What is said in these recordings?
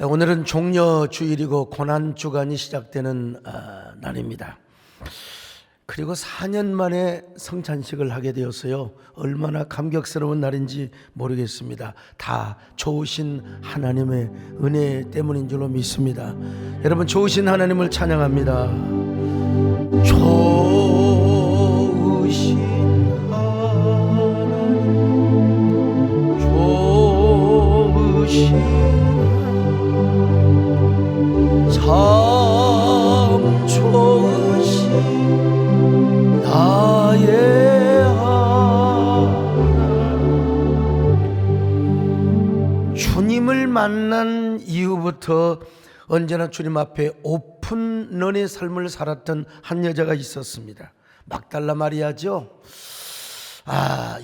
오늘은 종려주일이고 고난주간이 시작되는 날입니다. 그리고 4년 만에 성찬식을 하게 되었어요. 얼마나 감격스러운 날인지 모르겠습니다. 다 좋으신 하나님의 은혜 때문인 줄로 믿습니다. 여러분, 좋으신 하나님을 찬양합니다. 좋으신 하나님, 좋으신 참 좋으신 나의 하나님. 주님을 만난 이후부터 언제나 주님 앞에 오픈런의 삶을 살았던 한 여자가 있었습니다. 막달라 마리아죠.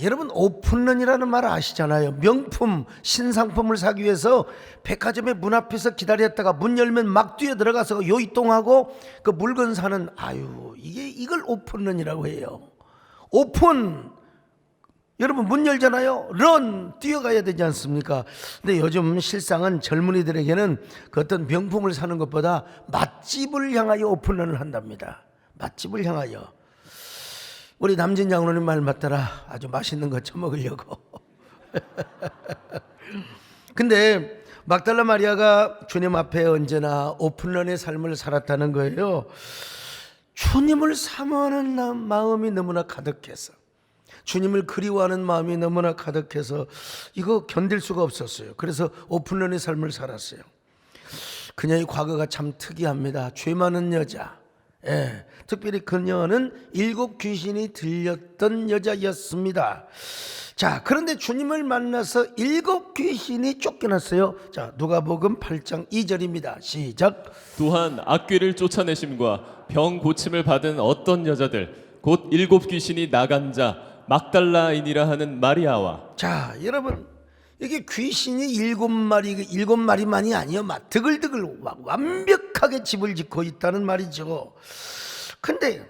여러분, 오픈런이라는 말 아시잖아요. 명품, 신상품을 사기 위해서 백화점의 문 앞에서 기다렸다가 문 열면 막 뛰어 들어가서 요이똥하고 그 물건 사는, 이걸 오픈런이라고 해요. 오픈, 여러분 문 열잖아요. 런, 뛰어가야 되지 않습니까? 근데 요즘 실상은 젊은이들에게는 그 어떤 명품을 사는 것보다 맛집을 향하여 오픈런을 한답니다. 맛집을 향하여. 우리 남진 장로님 말 맞더라. 아주 맛있는 거 처먹으려고. 근데 막달라 마리아가 주님 앞에 언제나 오픈런의 삶을 살았다는 거예요. 주님을 사모하는 마음이 너무나 가득해서, 주님을 그리워하는 마음이 너무나 가득해서 이거 견딜 수가 없었어요. 그래서 오픈런의 삶을 살았어요. 그녀의 과거가 참 특이합니다. 죄 많은 여자. 특별히 그녀는 7 귀신이 들렸던 여자였습니다. 자, 그런데 주님을 만나서 7 귀신이 쫓겨났어요. 자, 누가복음 8장 2절입니다. 시작. 또한 악귀를 쫓아내심과 병 고침을 받은 어떤 여자들 곧 7 귀신이 나간 자 막달라인이라 하는 마리아와. 자, 여러분, 이게 귀신이 7마리, 7마리만이 아니요, 막 드글드글 완벽하게 집을 짓고 있다는 말이죠. 근데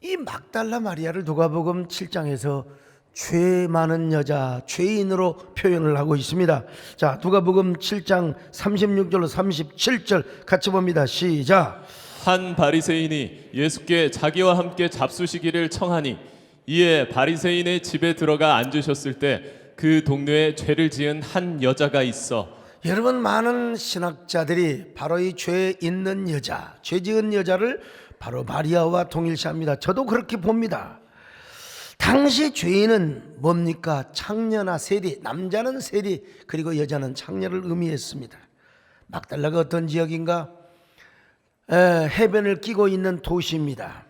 이 막달라 마리아를 누가복음 7장에서 죄 많은 여자, 죄인으로 표현을 하고 있습니다. 자, 누가복음 7장 36절로 37절 같이 봅니다. 시작. 한 바리새인이 예수께 자기와 함께 잡수시기를 청하니 이에 바리새인의 집에 들어가 앉으셨을 때 그 동네에 죄를 지은 한 여자가 있어. 여러분, 많은 신학자들이 바로 이 죄 있는 여자, 죄 지은 여자를 바로 마리아와 동일시합니다. 저도 그렇게 봅니다. 당시 죄인은 뭡니까? 창녀나 세리, 남자는 세리, 그리고 여자는 창녀를 의미했습니다. 막달라가 어떤 지역인가? 해변을 끼고 있는 도시입니다.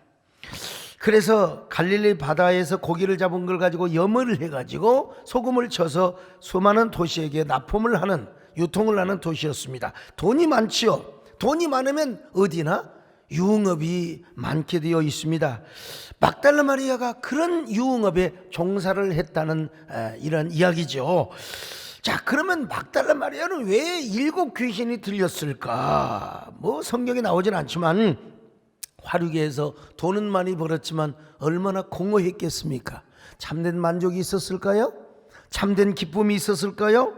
그래서 갈릴리 바다에서 고기를 잡은 걸 가지고 염을 해가지고 소금을 쳐서 수많은 도시에게 납품을 하는, 유통을 하는 도시였습니다. 돈이 많지요. 돈이 많으면 어디나 유흥업이 많게 되어 있습니다. 막달라 마리아가 그런 유흥업에 종사를 했다는 이런 이야기죠. 자, 그러면 막달라 마리아는 왜 7 귀신이 들렸을까? 성경에 나오진 않지만 화류계에서 돈은 많이 벌었지만 얼마나 공허했겠습니까? 참된 만족이 있었을까요? 참된 기쁨이 있었을까요?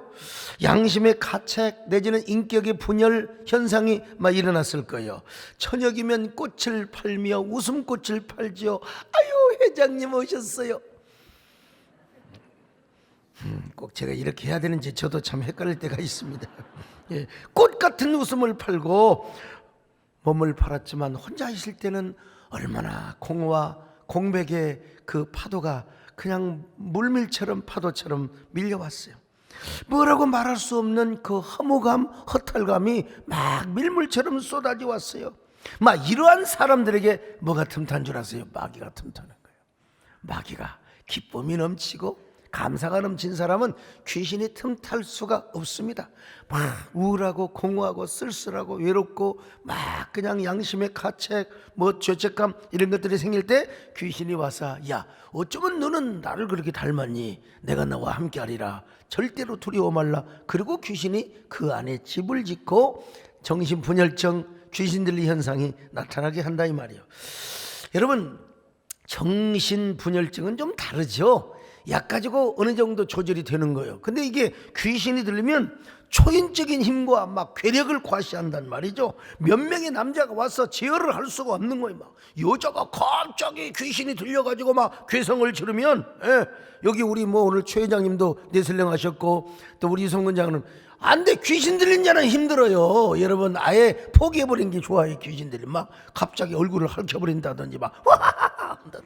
양심의 가책 내지는 인격의 분열 현상이 막 일어났을 거예요. 저녁이면 꽃을 팔며 웃음꽃을 팔지요. 아유, 회장님 오셨어요. 꼭 제가 이렇게 해야 되는지 저도 참 헷갈릴 때가 있습니다. 꽃 같은 웃음을 팔고 몸을 팔았지만 혼자 있을 때는 얼마나 공허와 공백의 그 파도가 그냥 물밀처럼 파도처럼 밀려왔어요. 뭐라고 말할 수 없는 그 허무감, 허탈감이 막 밀물처럼 쏟아져 왔어요. 막 이러한 사람들에게 뭐가 틈탄 줄 아세요? 마귀가 틈타는 거예요. 마귀가 기쁨이 넘치고 감사가 넘친 사람은 귀신이 틈탈 수가 없습니다. 막 우울하고 공허하고 쓸쓸하고 외롭고 막 그냥 양심의 가책, 죄책감 이런 것들이 생길 때 귀신이 와서, 야, 어쩌면 너는 나를 그렇게 닮았니? 내가 너와 함께하리라. 절대로 두려워 말라. 그리고 귀신이 그 안에 집을 짓고 정신분열증, 귀신 들리 현상이 나타나게 한다 이 말이에요. 여러분, 정신분열증은 좀 다르죠. 약 가지고 어느 정도 조절이 되는 거예요. 근데 이게 귀신이 들리면 초인적인 힘과 막 괴력을 과시한단 말이죠. 몇 명의 남자가 와서 제어를 할 수가 없는 거예요. 막 여자가 갑자기 귀신이 들려가지고 막 괴성을 지르면, 여기 우리 뭐 오늘 최 회장님도 내슬령 하셨고 또 우리 이성근 장은 안 돼, 귀신 들린 자는 힘들어요. 여러분 아예 포기해버린 게 좋아요. 귀신 들리면 막 갑자기 얼굴을 핥혀버린다든지 막 와하하하 한다.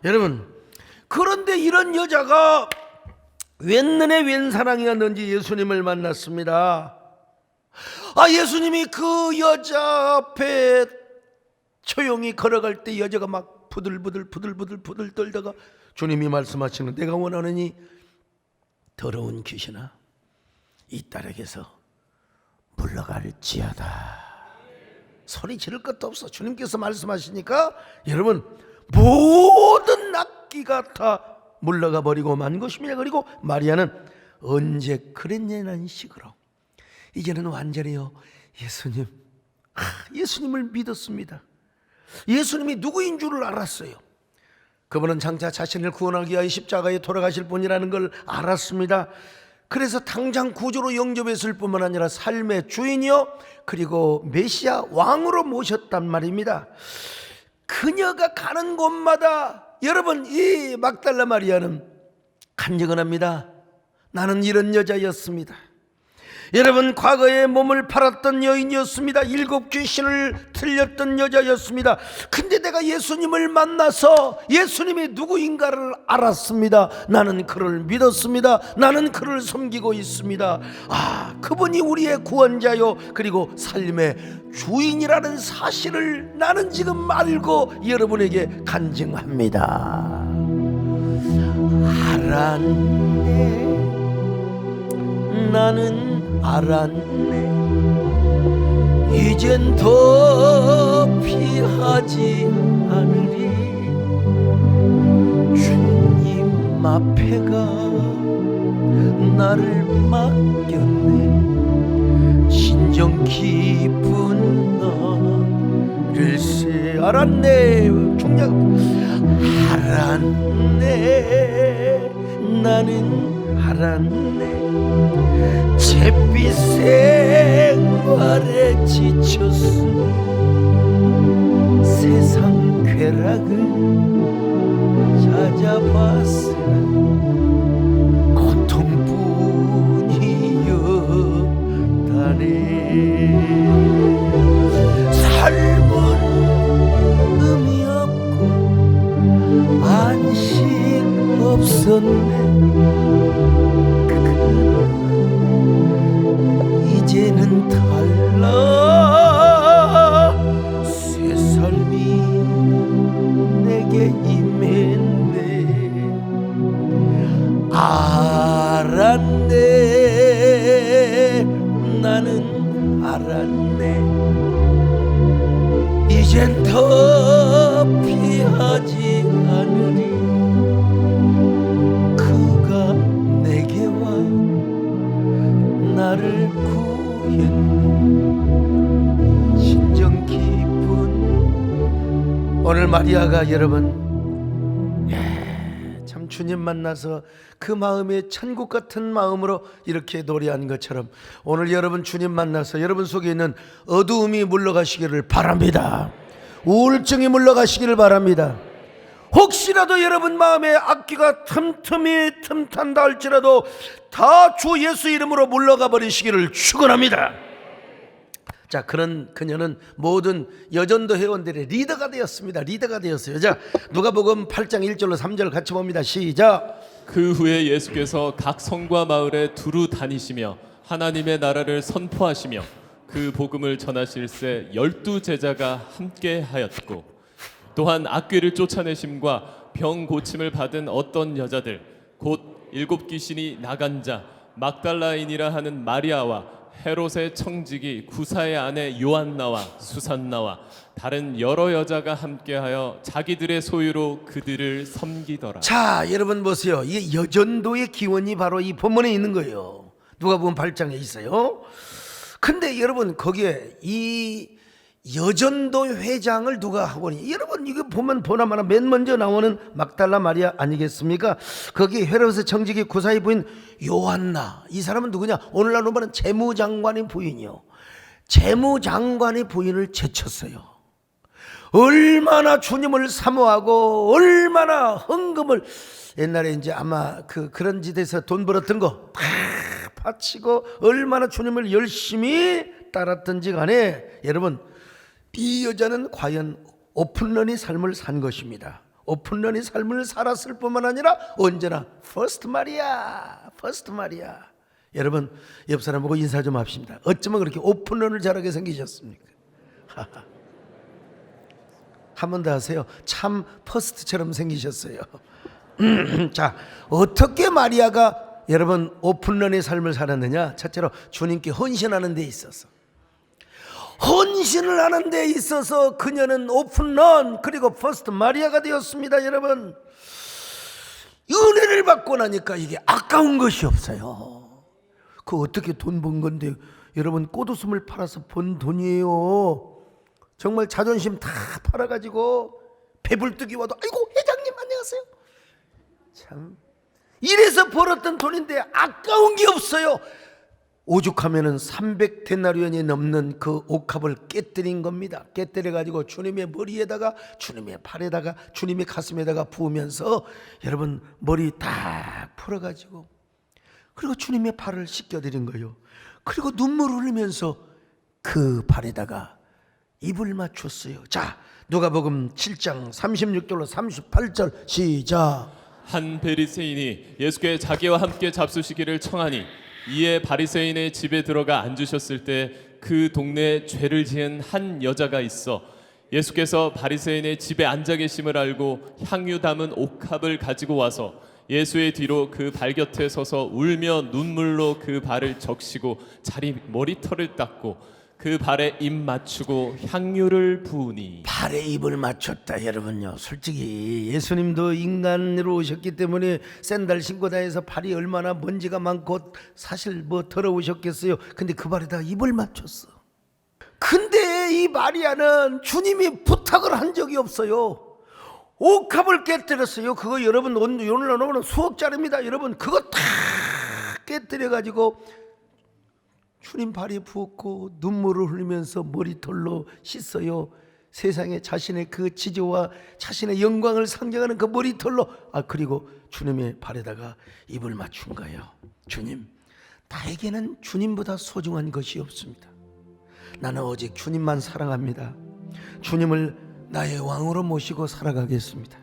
여러분, 그런데 이런 여자가 웬 은혜 웬 사랑이었는지 예수님을 만났습니다. 예수님이 그 여자 앞에 조용히 걸어갈 때 여자가 막 부들부들 떨다가 주님이 말씀하시는, 내가 원하느니 더러운 귀신아 이 딸에게서 물러갈지어다. 소리 지를 것도 없어. 주님께서 말씀하시니까 여러분 모든 악기가 다 물러가 버리고 만 것입니다. 그리고 마리아는 언제 그랬냐는 식으로 이제는 완전히요 예수님을 믿었습니다. 예수님이 누구인 줄을 알았어요. 그분은 장차 자신을 구원하기 위하여 십자가에 돌아가실 분이라는 걸 알았습니다. 그래서 당장 구주로 영접했을 뿐만 아니라 삶의 주인이요 그리고 메시아 왕으로 모셨단 말입니다. 그녀가 가는 곳마다 여러분 이 막달라 마리아는 간증을 합니다. 나는 이런 여자였습니다. 여러분 과거에 몸을 팔았던 여인이었습니다. 7 귀신을 들렸던 여자였습니다. 근데 내가 예수님을 만나서 예수님이 누구인가를 알았습니다. 나는 그를 믿었습니다. 나는 그를 섬기고 있습니다. 그분이 우리의 구원자요 그리고 삶의 주인이라는 사실을 나는 지금 알고 여러분에게 간증합니다. 알았네, 나는 알았네, 이젠 더 피하지 않으리. 주님 앞에가 나를 맡겼네, 진정 기쁜 나를세. 알았네, 총략 알았네, 나는 알았네, 잿빛 생활에 지쳤으니 세상 쾌락을 찾아봤으나 고통뿐이었다네. 삶은 의미 없고 안식 없었네. 이제는 달라, 새 삶이 내게 임했네. 알았네, 나는 알았네, 이젠 더 피하지 않으리. 그가 내게 와 나를 진정 기쁜. 오늘 마리아가 여러분 참 주님 만나서 그 마음에 천국 같은 마음으로 이렇게 노래한 것처럼 오늘 여러분 주님 만나서 여러분 속에 있는 어두움이 물러가시기를 바랍니다. 우울증이 물러가시기를 바랍니다. 혹시라도 여러분 마음에 악기가 틈틈이 틈탄다 할지라도 다 주 예수 이름으로 물러가 버리시기를 축원합니다. 자, 그런 그녀는 모든 여전도 회원들의 리더가 되었습니다. 리더가 되었어요. 자, 누가복음 8장 1절로 3절 같이 봅니다. 시작. 그 후에 예수께서 각 성과 마을에 두루 다니시며 하나님의 나라를 선포하시며 그 복음을 전하실새 12 제자가 함께 하였고 또한 악귀를 쫓아내심과 병 고침을 받은 어떤 여자들 곧 7 귀신이 나간 자 막달라인이라 하는 마리아와 헤롯의 청지기 구사의 아내 요한나와 수산나와 다른 여러 여자가 함께하여 자기들의 소유로 그들을 섬기더라. 자, 여러분 보세요. 이게 여전도의 기원이 바로 이 본문에 있는 거예요. 누가복음 8장에 있어요. 근데 여러분 거기에 이 여전도 회장을 누가 하고니? 여러분 이거 보면 보나마나 맨 먼저 나오는 막달라 마리아 아니겠습니까? 거기 헤로스 청지기 구사의 부인 요한나, 이 사람은 누구냐? 오늘날로 말하는 재무장관의 부인이요. 재무장관의 부인을 제쳤어요. 얼마나 주님을 사모하고 얼마나 헌금을, 옛날에 이제 아마 그런 짓에서 돈 벌었던 거 다 바치고 얼마나 주님을 열심히 따랐던지 간에, 여러분 이 여자는 과연 오픈런의 삶을 산 것입니다. 오픈런의 삶을 살았을 뿐만 아니라 언제나 퍼스트 마리아, 퍼스트 마리아. 여러분 옆 사람 보고 인사 좀 합시다. 어쩌면 그렇게 오픈런을 잘하게 생기셨습니까? 한 번 더 하세요. 참 퍼스트처럼 생기셨어요. 자, 어떻게 마리아가 여러분 오픈런의 삶을 살았느냐? 첫째로 주님께 헌신하는 데 있어서, 헌신을 하는 데 있어서 그녀는 오픈런 그리고 퍼스트 마리아가 되었습니다. 여러분 은혜를 받고 나니까 이게 아까운 것이 없어요. 그 어떻게 돈 번 건데, 여러분 꽃웃음을 팔아서 번 돈이에요. 정말 자존심 다 팔아가지고 배불뚝이 와도 아이고 회장님 안녕하세요. 참 이래서 벌었던 돈인데 아까운 게 없어요. 오죽하면은 300데나리온이 넘는 그 옥합을 깨뜨린 겁니다. 깨뜨려 가지고 주님의 머리에다가, 주님의 팔에다가, 주님의 가슴에다가 부으면서 여러분 머리 딱 풀어가지고, 그리고 주님의 팔을 씻겨드린 거예요. 그리고 눈물 흘리면서 그 발에다가 입을 맞췄어요. 자, 누가복음 7장 36절로 38절 시작. 한 바리새인이 예수께 자기와 함께 잡수시기를 청하니, 이에 바리새인의 집에 들어가 앉으셨을 때 그 동네에 죄를 지은 한 여자가 있어 예수께서 바리새인의 집에 앉아 계심을 알고 향유 담은 옥합을 가지고 와서 예수의 뒤로 그 발 곁에 서서 울며 눈물로 그 발을 적시고 자리 머리털을 닦고 그 발에 입 맞추고 향유를 부으니. 발에 입을 맞췄다. 여러분요, 솔직히 예수님도 인간으로 오셨기 때문에 샌들 신고 다해서 발이 얼마나 먼지가 많고 사실 뭐 더러우셨겠어요. 근데 그 발에다 입을 맞췄어. 근데 이 마리아는 주님이 부탁을 한 적이 없어요. 옥합을 깨뜨렸어요. 그거 여러분 오늘 나오는 수억짜리입니다. 여러분 그거 다 깨뜨려가지고 주님 발에 부었고 눈물을 흘리면서 머리털로 씻어요. 세상에 자신의 그 지조와 자신의 영광을 상징하는 그 머리털로, 그리고 주님의 발에다가 입을 맞춘 거예요. 주님, 나에게는 주님보다 소중한 것이 없습니다. 나는 오직 주님만 사랑합니다. 주님을 나의 왕으로 모시고 살아가겠습니다.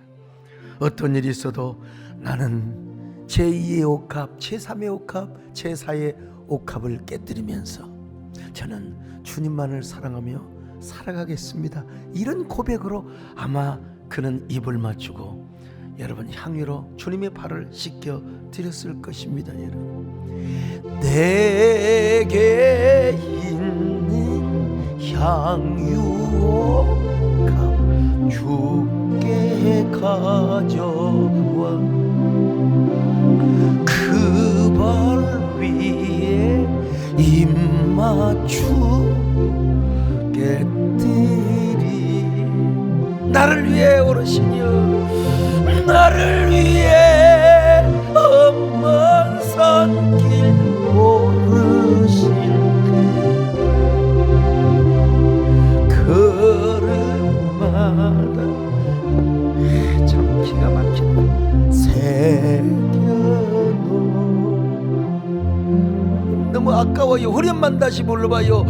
어떤 일이 있어도 나는 제2의 옥합, 제3의 옥합, 제4의 옥합을 깨뜨리면서 저는 주님만을 사랑하며 살아가겠습니다. 이런 고백으로 아마 그는 입을 맞추고 여러분 향유로 주님의 발을 씻겨 드렸을 것입니다. 여러분, 내게 있는 향유 옥합 주께 가져와 그 발 위에 입 맞추겠으리. 나를 위해 오르시며 나를 위해 험한 산길 오르신 걸음마다 참 기가 막힌다. 너무 아까워요. 후렴만 다시 불러봐요.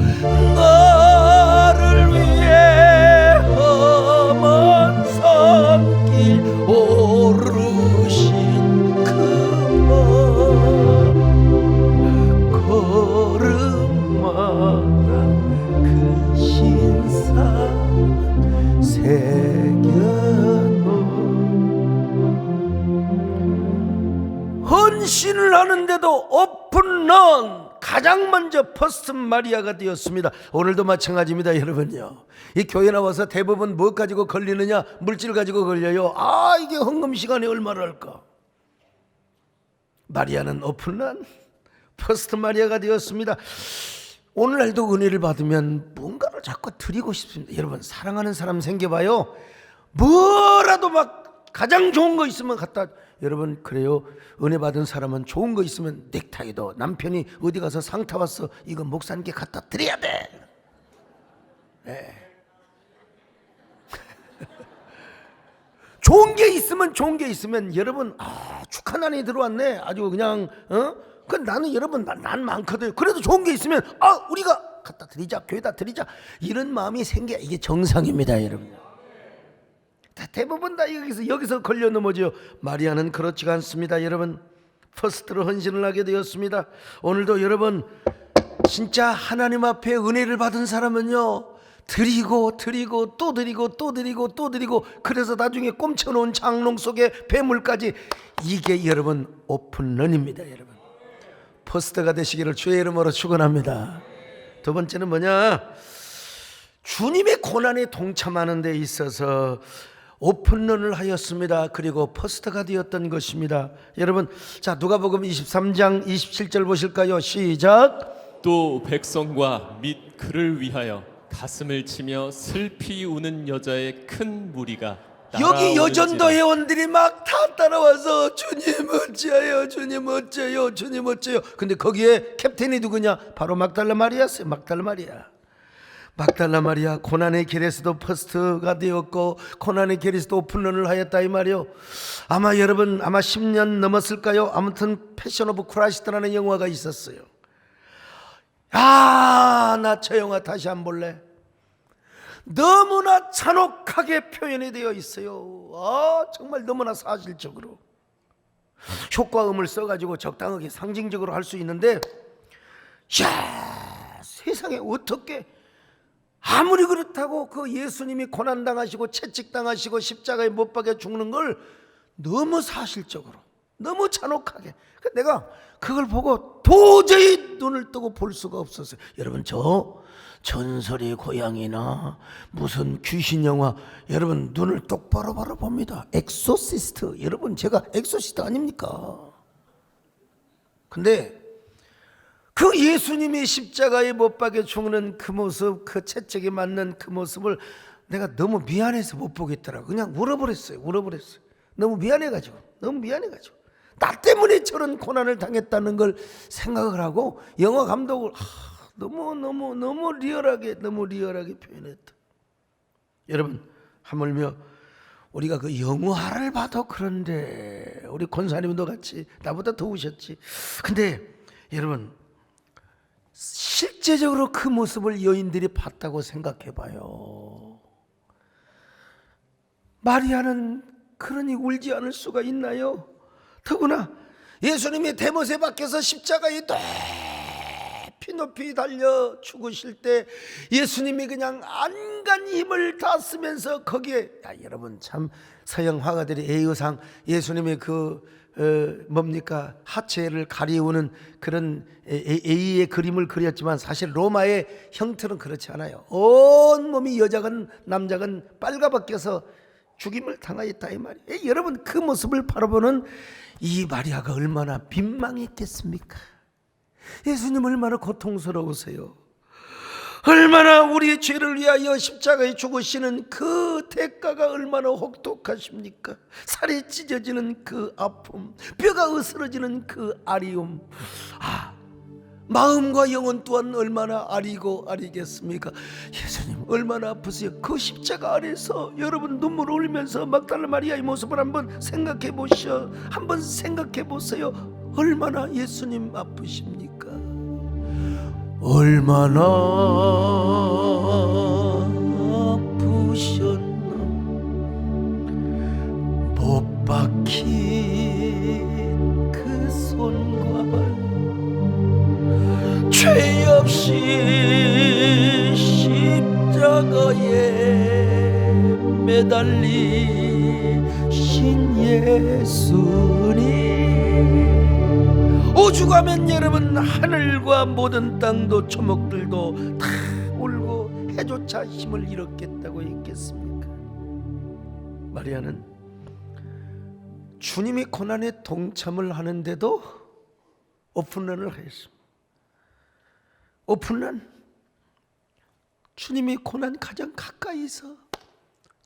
나를 위해 험한 산길 오르신 그 걸음마다 그 신상 새겨놓은. 헌신을 하는데도 오픈런, 가장 먼저 퍼스트 마리아가 되었습니다. 오늘도 마찬가지입니다. 여러분요, 이 교회 나와서 대부분 뭐 가지고 걸리느냐? 물질 가지고 걸려요. 이게 헌금 시간에 얼마를 할까? 마리아는 오픈런 퍼스트 마리아가 되었습니다. 오늘날도 은혜를 받으면 뭔가를 자꾸 드리고 싶습니다. 여러분, 사랑하는 사람 생겨봐요. 뭐라도 막 가장 좋은 거 있으면 갖다. 여러분, 그래요. 은혜 받은 사람은 좋은 거 있으면 넥타이도 남편이 어디 가서 상 타왔어, 이거 목사님께 갖다 드려야 돼. 네. 좋은 게 있으면 여러분, 축하난이 들어왔네. 아주 그냥 그 나는 여러분 난 많거든. 그래도 좋은 게 있으면 우리가 갖다 드리자, 교회다 드리자, 이런 마음이 생겨야 이게 정상입니다, 여러분. 대부분 다 여기서 걸려 넘어져요. 마리아는 그렇지가 않습니다, 여러분. 퍼스트로 헌신을 하게 되었습니다. 오늘도 여러분, 진짜 하나님 앞에 은혜를 받은 사람은요, 드리고 또 드리고, 그래서 나중에 꼼쳐놓은 장롱 속에 배물까지, 이게 여러분 오픈런입니다. 여러분, 퍼스트가 되시기를 주의 이름으로 축원합니다. 두 번째는 뭐냐? 주님의 고난에 동참하는 데 있어서 오픈런을 하였습니다. 그리고 퍼스트가 되었던 것입니다. 여러분, 자, 누가복음 23장 27절 보실까요? 시작. 또 백성과 및 그를 위하여 가슴을 치며 슬피 우는 여자의 큰 무리가 여기 여전도 따라오는지라. 회원들이 막 다 따라와서 주님 어찌하여, 주님 어째요, 주님 어째요. 근데 거기에 캡틴이 누구냐? 바로 막달라 마리아였어요. 막달라 마리아. 고난의 길에서도 퍼스트가 되었고 고난의 길에서도 오픈런을 하였다, 이 말이요. 아마 여러분, 아마 10년 넘었을까요? 아무튼 패션 오브 크라이스트라는 영화가 있었어요. 나 저 영화 다시 안 볼래. 너무나 잔혹하게 표현이 되어 있어요. 정말 너무나 사실적으로 효과음을 써가지고 적당하게 상징적으로 할 수 있는데, 세상에 어떻게, 아무리 그렇다고 그 예수님이 고난당하시고 채찍당하시고 십자가에 못 박혀 죽는 걸 너무 사실적으로, 너무 잔혹하게, 내가 그걸 보고 도저히 눈을 뜨고 볼 수가 없었어요. 여러분, 저 전설의 고양이나 무슨 귀신 영화, 여러분 눈을 똑바로 봅니다. 엑소시스트, 여러분 제가 엑소시스트 아닙니까? 근데 그 예수님이 십자가에 못 박혀 죽는 그 모습, 그 채찍에 맞는 그 모습을 내가 너무 미안해서 못 보겠더라고. 그냥 울어버렸어요. 너무 미안해가지고. 나 때문에 저런 고난을 당했다는 걸 생각을 하고, 영화 감독을 너무 리얼하게 표현했다. 여러분, 하물며 우리가 그 영화를 봐도 그런데, 우리 권사님도 같이 나보다 더우셨지. 근데 여러분, 실제적으로 그 모습을 여인들이 봤다고 생각해 봐요. 마리아는 그러니 울지 않을 수가 있나요? 더구나 예수님이 대못에 박혀서 십자가에 높이 달려 죽으실 때 예수님이 그냥 안간 힘을 다 쓰면서 거기에, 여러분 참 서양 화가들이 애의상 예수님의 뭡니까, 하체를 가리우는 그런 A의 그림을 그렸지만, 사실 로마의 형태는 그렇지 않아요. 온 몸이 여자건 남자건 빨가벗겨서 죽임을 당하였다, 이 말이에요. 여러분, 그 모습을 바라보는 이 마리아가 얼마나 민망했겠습니까? 예수님 얼마나 고통스러우세요. 얼마나 우리의 죄를 위하여 십자가에 죽으시는 그 대가가 얼마나 혹독하십니까? 살이 찢어지는 그 아픔, 뼈가 으스러지는 그 아리움, 마음과 영혼 또한 얼마나 아리겠습니까? 예수님 얼마나 아프세요. 그 십자가 아래서 여러분 눈물 흘리면서 막달라 마리아의 모습을 한번 생각해 보세요. 얼마나 예수님 아프십니까? 얼마나 아프셨나. 못 박힌 그 손과 발, 죄 없이 십자가에 매달리신 예수님, 오죽하면 여러분 하늘과 모든 땅도 초목들도 다 울고 해조차 힘을 잃었겠다고 했겠습니까? 마리아는 주님이 고난에 동참을 하는데도 오픈런을 했습니다. 오픈런, 주님이 고난 가장 가까이서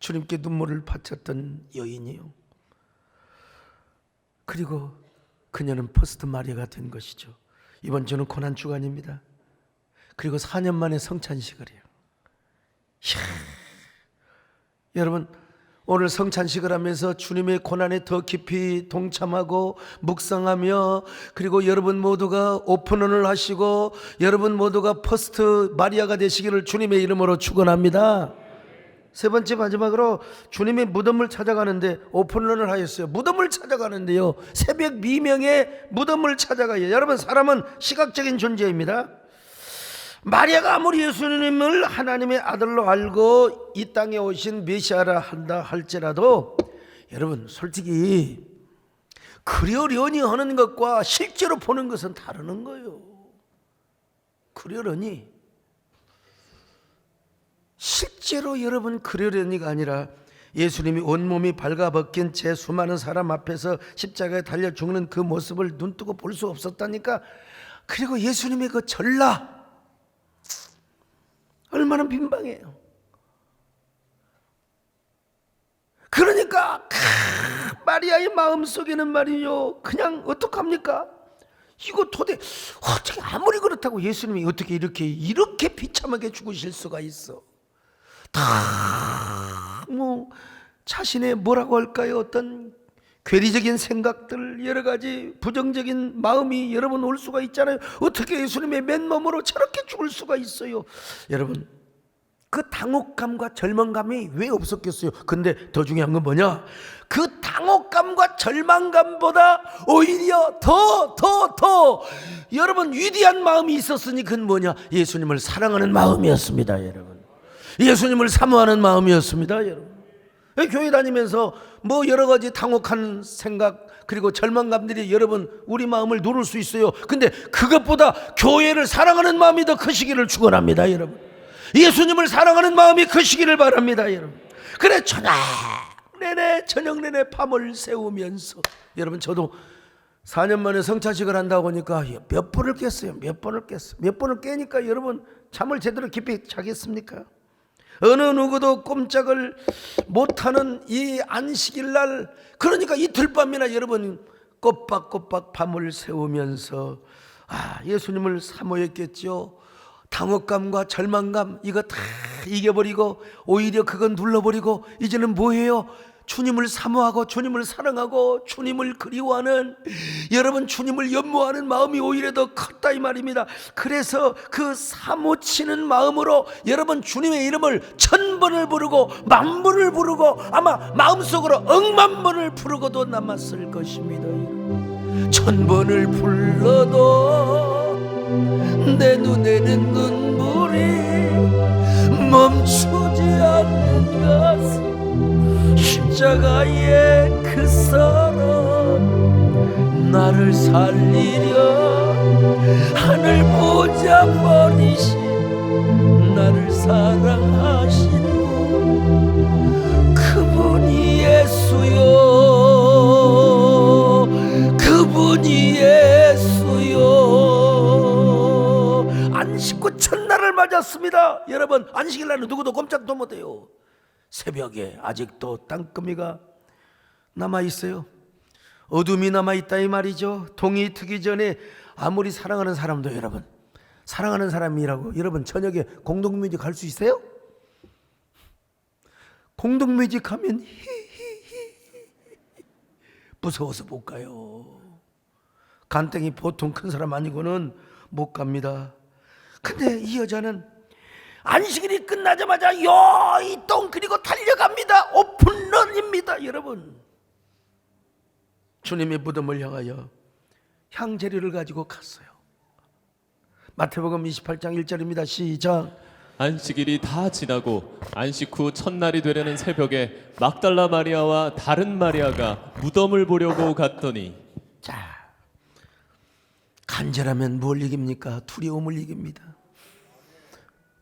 주님께 눈물을 바쳤던 여인이요. 그리고 그녀는 퍼스트 마리아가 된 것이죠. 이번 주는 고난 주간입니다. 그리고 4년 만에 성찬식을 해요. 이야, 여러분 오늘 성찬식을 하면서 주님의 고난에 더 깊이 동참하고 묵상하며, 그리고 여러분 모두가 오픈런을 하시고 여러분 모두가 퍼스트 마리아가 되시기를 주님의 이름으로 축원합니다. 세 번째 마지막으로 주님의 무덤을 찾아가는데 오픈런을 하였어요. 무덤을 찾아가는데요, 새벽 미명에 무덤을 찾아가요. 여러분 사람은 시각적인 존재입니다. 마리아가 아무리 예수님을 하나님의 아들로 알고 이 땅에 오신 메시아라 한다 할지라도, 여러분 솔직히 그려려니 하는 것과 실제로 보는 것은 다르는 거예요. 그려려니, 실제로 여러분 그려려니가 아니라 예수님이 온몸이 발가벗긴 채 수많은 사람 앞에서 십자가에 달려 죽는 그 모습을 눈뜨고 볼 수 없었다니까. 그리고 예수님의 그 전라 얼마나 민망해요. 그러니까 마리아의 마음속에는 말이요, 그냥 어떡합니까? 이거 어떻게 아무리 그렇다고 예수님이 어떻게 이렇게 비참하게 죽으실 수가 있어? 자신의 뭐라고 할까요? 어떤 괴리적인 생각들, 여러 가지 부정적인 마음이 여러분 올 수가 있잖아요. 어떻게 예수님의 맨몸으로 저렇게 죽을 수가 있어요? 여러분 그 당혹감과 절망감이 왜 없었겠어요? 근데 더 중요한 건 뭐냐? 그 당혹감과 절망감보다 오히려 더 여러분 위대한 마음이 있었으니 그건 뭐냐? 예수님을 사랑하는 마음이었습니다. 여러분 예수님을 사모하는 마음이었습니다. 여러분 교회 다니면서 뭐 여러 가지 당혹한 생각 그리고 절망감들이 여러분 우리 마음을 누를 수 있어요. 근데 그것보다 교회를 사랑하는 마음이 더 크시기를 축원합니다. 여러분 예수님을 사랑하는 마음이 크시기를 바랍니다. 여러분 그래 저녁 내내 밤을 새우면서, 여러분 저도 4년 만에 성찬식을 한다고 하니까 몇 번을 깼어요. 몇 번을 깨니까 여러분 잠을 제대로 깊이 자겠습니까? 어느 누구도 꼼짝을 못하는 이 안식일 날, 그러니까 이틀 밤이나 여러분 꼬박꼬박 밤을 새우면서 예수님을 사모했겠죠. 당혹감과 절망감 이거 다 이겨버리고 오히려 그건 눌러버리고 이제는 뭐예요? 주님을 사모하고 주님을 사랑하고 주님을 그리워하는, 여러분 주님을 연모하는 마음이 오히려 더 컸다 이 말입니다. 그래서 그 사모치는 마음으로 여러분 주님의 이름을 1000번을 부르고 10,000번을 부르고 아마 마음속으로 10,000,000번을 부르고도 남았을 것입니다. 1000번을 불러도 내 눈에는 눈물이 멈추지 않는 것은 십자가의 그 사랑, 나를 살리려 하늘 보자 버리신 나를 사랑하신 분, 그분이 예수요, 그분이 예수요. 안식구 첫날을 맞았습니다. 여러분 안식일 날은 누구도 꼼짝도 못해요. 새벽에 아직도 땅거미가 남아있어요. 어둠이 남아있다 이 말이죠. 동이 트기 전에 아무리 사랑하는 사람도, 여러분 사랑하는 사람이라고 여러분 저녁에 공동묘직 할 수 있어요? 공동묘직 하면 무서워서 못 가요. 간땡이 보통 큰 사람 아니고는 못 갑니다. 근데 이 여자는 안식일이 끝나자마자 요이똥 그리고 달려갑니다. 오픈런입니다. 여러분 주님의 무덤을 향하여 향재료를 가지고 갔어요. 마태복음 28장 1절입니다. 시작. 안식일이 다 지나고 안식 후 첫날이 되려는 새벽에 막달라 마리아와 다른 마리아가 무덤을 보려고 갔더니, 자, 간절하면 뭘 이깁니까? 두려움을 이깁니다.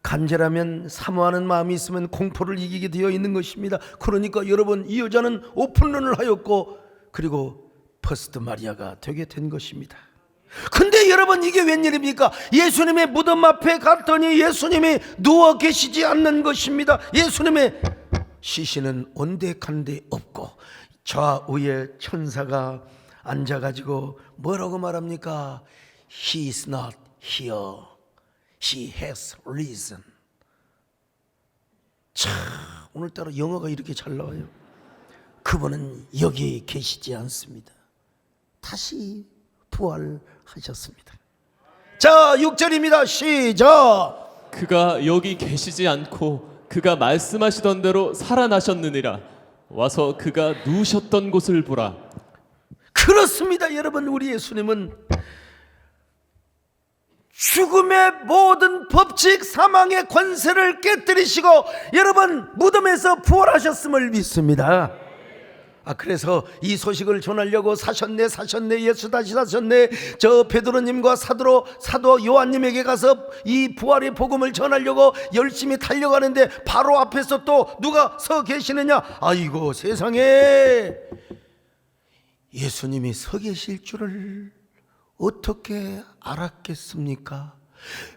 간절하면 사모하는 마음이 있으면 공포를 이기게 되어 있는 것입니다. 그러니까 여러분 이 여자는 오픈런을 하였고 그리고 퍼스트 마리아가 되게 된 것입니다. 근데 여러분, 이게 웬일입니까? 예수님의 무덤 앞에 갔더니 예수님이 누워 계시지 않는 것입니다. 예수님의 시신은 온데간데 없고 좌우에 천사가 앉아가지고 뭐라고 말합니까? He is not here. He has risen. 참, 오늘따라 영어가 이렇게 잘 나와요. 그분은 여기 계시지 않습니다. 다시 부활하셨습니다. 자, 6절입니다. 시작. 그가 여기 계시지 않고 그가 말씀하시던 대로 살아나셨느니라. 와서 그가 누우셨던 곳을 보라. 그렇습니다. 여러분, 우리 예수님은 죽음의 모든 법칙, 사망의 권세를 깨뜨리시고 여러분 무덤에서 부활하셨음을 믿습니다. 그래서 이 소식을 전하려고 사셨네 예수 다시 사셨네 저 베드로님과 사도 요한님에게 가서 이 부활의 복음을 전하려고 열심히 달려가는데 바로 앞에서 또 누가 서 계시느냐? 아이고 세상에, 예수님이 서 계실 줄을 어떻게 알았겠습니까?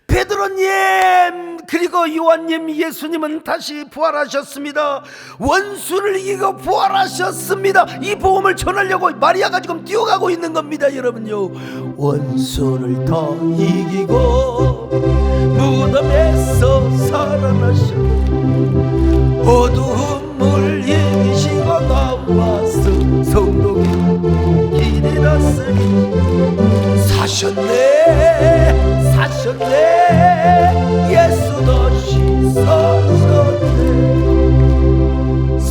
베드로님 그리고 요한님, 예수님은 다시 부활하셨습니다. 원수를 이기고 부활하셨습니다. 이 복음을 전하려고 마리아가 지금 뛰어가고 있는 겁니다. 여러분요, 원수를 더 이기고 무덤에서 살아나셨, 어두움을 이기시고 나와서 성도기 기대났으니 사셨네 예수 다시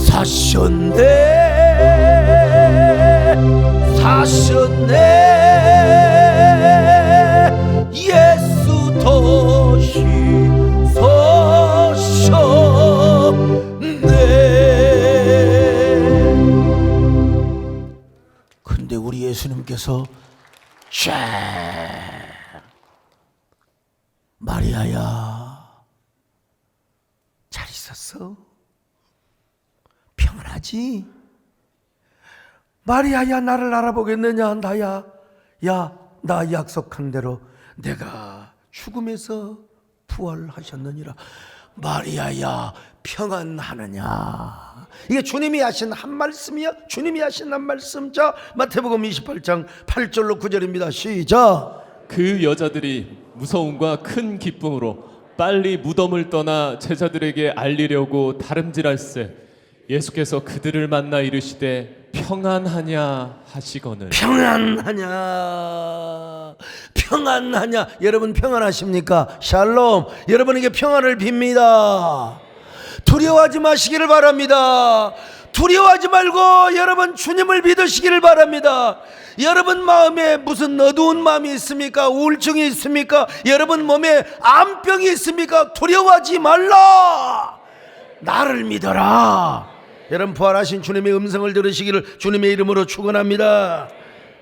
사셨네 예수 다시 사셨네. 근데 우리 예수님께서 마리아야 잘 있었어? 평안하지? 마리아야 나를 알아보겠느냐? 나야, 야, 나 약속한 대로 내가 죽음에서 부활하셨느니라. 마리아야 평안하느냐? 이게 주님이 하신 한 말씀이야. 주님이 하신 한 말씀. 자, 마태복음 28장 8절로 9절입니다. 시작. 그 여자들이 무서움과 큰 기쁨으로 빨리 무덤을 떠나 제자들에게 알리려고 다름질할세 예수께서 그들을 만나 이르시되 평안하냐 하시거늘. 평안하냐. 여러분 평안하십니까? 샬롬. 여러분에게 평안을 빕니다. 두려워하지 마시기를 바랍니다. 두려워하지 말고 여러분 주님을 믿으시기를 바랍니다. 여러분 마음에 무슨 어두운 마음이 있습니까? 우울증이 있습니까? 여러분 몸에 암병이 있습니까? 두려워하지 말라. 나를 믿어라. 여러분 부활하신 주님의 음성을 들으시기를 주님의 이름으로 축원합니다.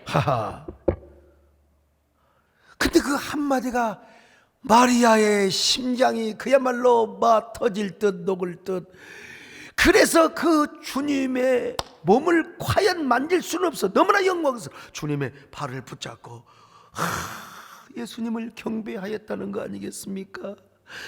하하. 근데 그 한마디가 마리아의 심장이 그야말로 막 터질 듯 녹을 듯. 그래서 그 주님의 몸을 과연 만질 수는 없어. 너무나 영광스러워. 주님의 발을 붙잡고 예수님을 경배하였다는 거 아니겠습니까?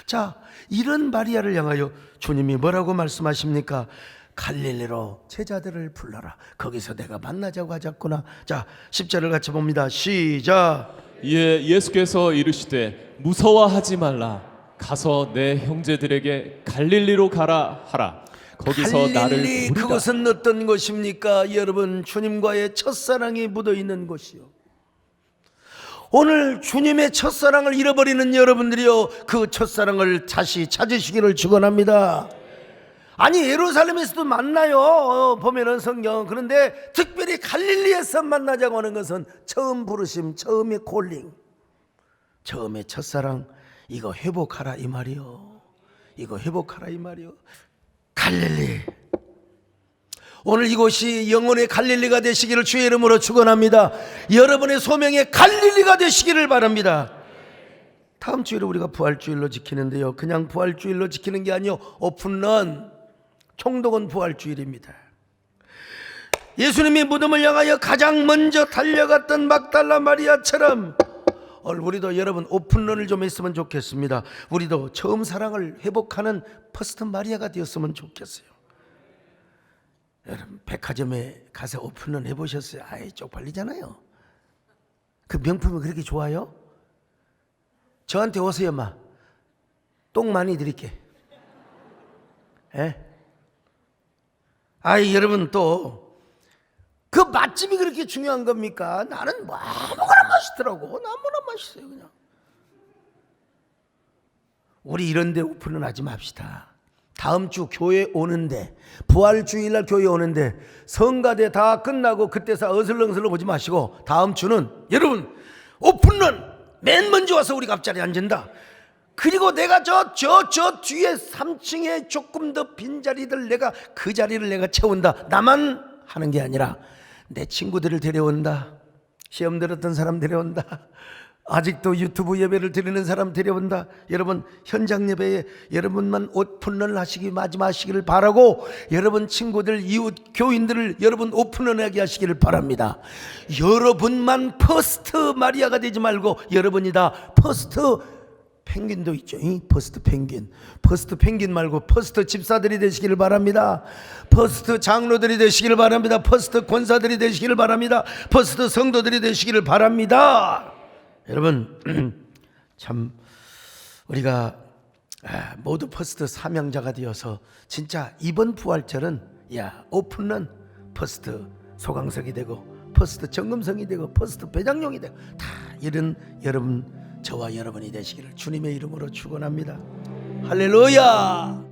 자, 이런 마리아를 향하여 주님이 뭐라고 말씀하십니까? 갈릴리로 제자들을 불러라. 거기서 내가 만나자고 하셨구나. 자, 10절을 같이 봅니다. 시작. 예, 예수께서 이르시되 무서워하지 말라. 가서 내 형제들에게 갈릴리로 가라 하라. 거기서 나를 부르리라. 그것은 어떤 곳입니까? 여러분 주님과의 첫사랑이 묻어있는 곳이요. 오늘 주님의 첫사랑을 잃어버리는 여러분들이요, 그 첫사랑을 다시 찾으시기를 축원합니다. 아니 예루살렘에서도 만나요. 보면은 성경. 그런데 특별히 갈릴리에서 만나자고 하는 것은 처음 부르심, 처음의 콜링, 처음의 첫사랑. 이거 회복하라 이 말이요. 이거 회복하라 이 말이요. 갈릴리. 오늘 이곳이 영혼의 갈릴리가 되시기를 주의 이름으로 축원합니다. 여러분의 소명의 갈릴리가 되시기를 바랍니다. 다음 주일에 우리가 부활주일로 지키는데요, 그냥 부활주일로 지키는 게 아니요, 오픈런 총독은 부활주일입니다. 예수님이 무덤을 향하여 가장 먼저 달려갔던 막달라 마리아처럼 우리도 여러분 오픈런을 좀 했으면 좋겠습니다. 우리도 처음 사랑을 회복하는 퍼스트 마리아가 되었으면 좋겠어요. 여러분 백화점에 가서 오픈런 해보셨어요? 아이 쪽팔리잖아요. 그 명품이 그렇게 좋아요? 저한테 오세요. 마 똥 많이 드릴게. 예? 아이 여러분 또 그 맛집이 그렇게 중요한 겁니까? 나는 뭐 아무거나 맛있더라고. 아무나 맛있어요 그냥. 우리 이런 데 오픈은 하지 맙시다. 다음 주 교회 오는데, 부활주일날 교회 오는데 성가대 다 끝나고 그때서 어슬렁슬렁 오지 마시고 다음 주는 여러분 오픈런 맨 먼저 와서 우리가 앞자리에 앉는다. 그리고 내가 저 뒤에 3층에 조금 더 빈자리들 내가 그 자리를 내가 채운다. 나만 하는 게 아니라 내 친구들을 데려온다. 시험 들었던 사람 데려온다. 아직도 유튜브 예배를 드리는 사람 데려온다. 여러분 현장 예배에 여러분만 오픈런을 하지 마시기를 바라고 여러분 친구들 이웃 교인들을 여러분 오픈런하게 하시기를 바랍니다. 여러분만 퍼스트 마리아가 되지 말고 여러분이 다 퍼스트 펭귄도 있죠. 퍼스트 펭귄 말고 퍼스트 집사들이 되시기를 바랍니다. 퍼스트 장로들이 되시기를 바랍니다. 퍼스트 권사들이 되시기를 바랍니다. 퍼스트 성도들이 되시기를 바랍니다. 여러분 참 우리가 모두 퍼스트 사명자가 되어서 진짜 이번 부활절은 오픈런 퍼스트 소강석이 되고 퍼스트 정금성이 되고 퍼스트 배장용이 되고 다 이런 여러분 저와 여러분이 되시기를 주님의 이름으로 축원합니다. 할렐루야.